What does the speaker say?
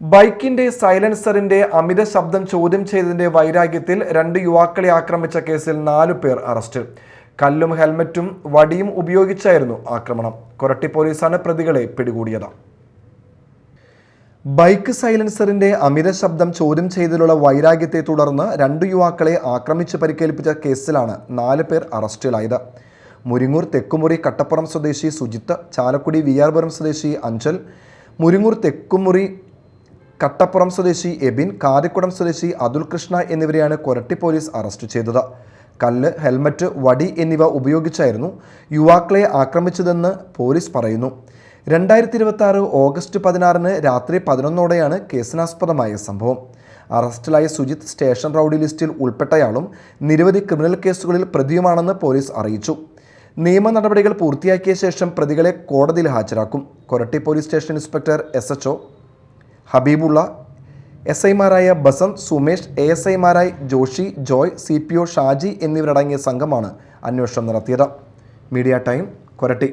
ബൈക്കിന്റെ സൈലൻസറിന്റെ അമിത ശബ്ദം ചോദ്യം ചെയ്തതിന്റെ വൈരാഗ്യത്തിൽ 2 യുവാക്കളെ ആക്രമിച്ച കേസിൽ 4 പേർ അറസ്റ്റ്. കല്ലും ഹെൽമറ്റും വടിയും ഉപയോഗിച്ചായിരുന്നു ആക്രമണം. കൊരട്ടി പോലീസാണ് പ്രതികളെ പിടികൂടിയത്. ബൈക്ക് സൈലൻസറിന്റെ അമിത ശബ്ദം ചോദ്യം ചെയ്തതിലുള്ള വൈരാഗ്യത്തെ തുടർന്ന് 2 യുവാക്കളെ ആക്രമിച്ച് പരിക്കേൽപ്പിച്ച കേസിലാണ് 4 പേർ അറസ്റ്റിലായത്. മുരിങ്ങൂർ തെക്കുമുറി കട്ടപ്പുറം സ്വദേശി സുജിത്ത്, ചാലക്കുടി വിയാർപുരം സ്വദേശി അഞ്ചൽ, മുരിങ്ങൂർ തെക്കുമുറി കട്ടപ്പുറം സ്വദേശി എബിൻ, കാരിക്കുടം സ്വദേശി അതുൽ കൃഷ്ണ എന്നിവരെയാണ് കൊരട്ടി പോലീസ് അറസ്റ്റ് ചെയ്തത്. കല്ല്, ഹെൽമറ്റ്, വടി എന്നിവ ഉപയോഗിച്ചായിരുന്നു യുവാക്കളെ ആക്രമിച്ചതെന്ന് പോലീസ് പറയുന്നു. 2026 ഓഗസ്റ്റ് 16 രാത്രി 11ഓടെയാണ് കേസിനാസ്പദമായ സംഭവം. അറസ്റ്റിലായ സുജിത്ത് സ്റ്റേഷൻ റൗഡി ലിസ്റ്റിൽ ഉൾപ്പെട്ടയാളും നിരവധി ക്രിമിനൽ കേസുകളിൽ പ്രതിയുമാണെന്ന് പോലീസ് അറിയിച്ചു. നിയമ നടപടികൾ പൂർത്തിയാക്കിയ ശേഷം പ്രതികളെ കോടതിയിൽ ഹാജരാക്കും. Koratty police station inspector SHO ഹബീബുള്ള, SIമാരായ ബസന്ത്, സുമേഷ്, ASIമാരായ ജോഷി, ജോയ്, CPO ഷാജി എന്നിവരടങ്ങിയ സംഘമാണ് അന്വേഷണം നടത്തിയത്. Media time, Koratty.